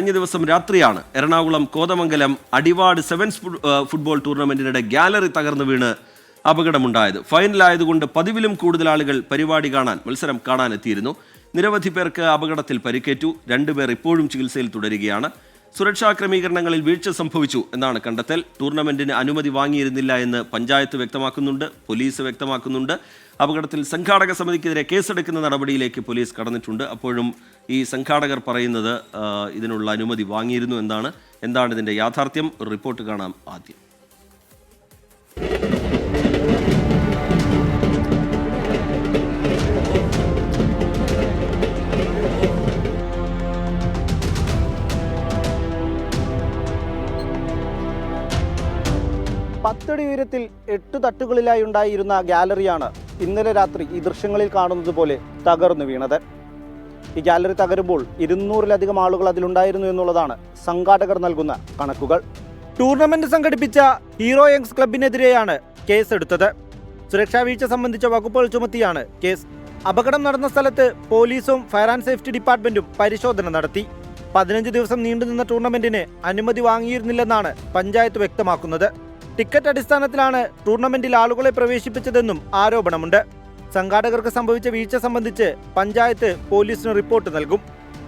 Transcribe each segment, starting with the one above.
കഴിഞ്ഞ ദിവസം രാത്രിയാണ് എറണാകുളം കോതമംഗലം അടിവാട് സെവൻസ് ഫുട്ബോൾ ടൂർണമെന്റിനിടെ ഗാലറി തകർന്നു വീണ് അപകടമുണ്ടായത്. ഫൈനലായതുകൊണ്ട് പതിവിലും കൂടുതൽ ആളുകൾ മത്സരം കാണാൻ എത്തിയിരുന്നു. നിരവധി പേർക്ക് അപകടത്തിൽ പരിക്കേറ്റു. 2 പേർ ഇപ്പോഴും ചികിത്സയിൽ തുടരുകയാണ്. സുരക്ഷാ ക്രമീകരണങ്ങളിൽ വീഴ്ച സംഭവിച്ചു എന്നാണ് കണ്ടെത്തൽ. ടൂർണമെന്റിന് അനുമതി വാങ്ങിയിരുന്നില്ല എന്ന് പഞ്ചായത്ത് വ്യക്തമാക്കുന്നുണ്ട്, പോലീസ് വ്യക്തമാക്കുന്നുണ്ട്. അപകടത്തിൽ സംഘാടക സമിതിക്കെതിരെ കേസെടുക്കുന്ന നടപടിയിലേക്ക് പോലീസ് കടന്നിട്ടുണ്ട്. അപ്പോഴും ഈ സംഘാടകർ പറയുന്നത് ഇതിനുള്ള അനുമതി വാങ്ങിയിരുന്നു എന്നാണ്. എന്താണ് ഇതിന്റെ യാഥാർത്ഥ്യം? റിപ്പോർട്ട് കാണാം ആദ്യം. പത്തടി ഉയരത്തിൽ 8 തട്ടുകളിലായി ഉണ്ടായിരുന്ന ഗാലറിയാണ് ഇന്നലെ രാത്രി ഈ ദൃശ്യങ്ങളിൽ കാണുന്നത് പോലെ തകർന്നു വീണത്. ഈ ഗാലറി തകരുമ്പോൾ 200-ലധികം ആളുകൾ അതിലുണ്ടായിരുന്നു എന്നുള്ളതാണ് സംഘാടകർ നൽകുന്ന കണക്കുകൾ. ടൂർണമെന്റ് സംഘടിപ്പിച്ച ഹീറോ യങ്സ് ക്ലബിനെതിരെയാണ് കേസെടുത്തത്. സുരക്ഷാ വീഴ്ച സംബന്ധിച്ച വകുപ്പുകൾ ചുമത്തിയാണ് കേസ്. അപകടം നടന്ന സ്ഥലത്ത് പോലീസും ഫയർ ആൻഡ് സേഫ്റ്റി ഡിപ്പാർട്ട്മെന്റും പരിശോധന നടത്തി. 15 ദിവസം നീണ്ടുനിന്ന ടൂർണമെന്റിന് അനുമതി വാങ്ങിയിരുന്നില്ലെന്നാണ് പഞ്ചായത്ത് വ്യക്തമാക്കുന്നത്. ടിക്കറ്റ് അടിസ്ഥാനത്തിലാണ് ടൂർണമെന്റിൽ ആളുകളെ പ്രവേശിപ്പിച്ചതെന്നും ആരോപണമുണ്ട്. സംഘാടകർക്ക് സംഭവിച്ച വീഴ്ച സംബന്ധിച്ച് പഞ്ചായത്ത് പോലീസിന് റിപ്പോർട്ട് നൽകും.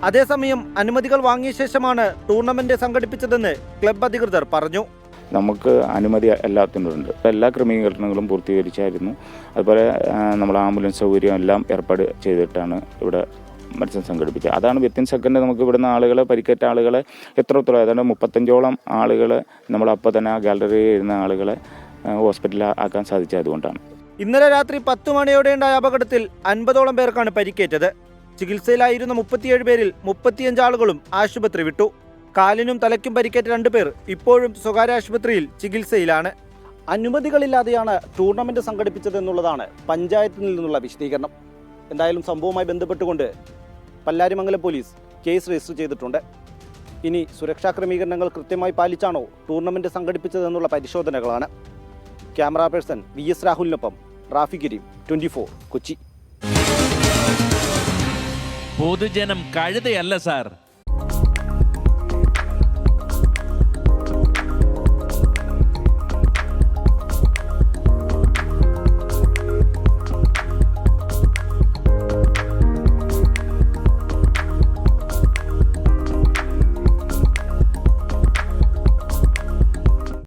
അതേസമയം അനുമതികൾ വാങ്ങിയ ശേഷമാണ് ടൂർണമെന്റ് സംഘടിപ്പിച്ചതെന്ന് ക്ലബ് അധികൃതർ പറഞ്ഞു. നമുക്ക് അനുമതി എല്ലാത്തിനുണ്ട്. എല്ലാ ക്രമീകരണങ്ങളും പൂർത്തീകരിച്ചായിരുന്നു. അതുപോലെ നമ്മൾ ആംബുലൻസ് സൗകര്യം എല്ലാം ഏർപ്പാട് ചെയ്തിട്ടാണ് ഇവിടെ മത്സരം സംഘടിപ്പിച്ചത്. അതാണ് വിത്തിൻ സെക്കൻഡ് നമുക്ക് ഇവിടുന്ന് ആളുകളെ, പരിക്കേറ്റ ആളുകളെ എത്രത്തോളം, ഏതാണ്ട് 35ഓളം ആളുകളെ നമ്മളപ്പോൾ തന്നെ ആ ഗാലറിയിൽ ഇരുന്ന ആളുകളെ ഹോസ്പിറ്റലിൽ ആക്കാൻ സാധിച്ചതുകൊണ്ടാണ്. ഇന്നലെ രാത്രി 10 മണിയോടെ ഉണ്ടായ അപകടത്തിൽ 50ഓളം പേർക്കാണ് പരിക്കേറ്റത്. ചികിത്സയിലായിരുന്ന 37 പേരിൽ 35 ആളുകളും ആശുപത്രി വിട്ടു. കാലിനും തലയ്ക്കും പരിക്കേറ്റ 2 പേർ ഇപ്പോഴും സ്വകാര്യ ആശുപത്രിയിൽ ചികിത്സയിലാണ്. അനുമതികളില്ലാതെയാണ് ടൂർണമെന്റ് സംഘടിപ്പിച്ചതെന്നുള്ളതാണ് പഞ്ചായത്തിൽ നിന്നുള്ള വിശദീകരണം. എന്തായാലും സംഭവവുമായി ബന്ധപ്പെട്ടുകൊണ്ട് പല്ലാരിമംഗലം പോലീസ് കേസ് രജിസ്റ്റർ ചെയ്തിട്ടുണ്ട്. ഇനി സുരക്ഷാ ക്രമീകരണങ്ങൾ കൃത്യമായി പാലിച്ചാണോ ടൂർണമെന്റ് സംഘടിപ്പിച്ചതെന്നുള്ള പരിശോധനകളാണ്. ക്യാമറ പേഴ്സൺ VS രാഹുലിനൊപ്പം റാഫി കരീം, 24 കൊച്ചി. പൊതുജനം കഴുതയല്ല സാർ.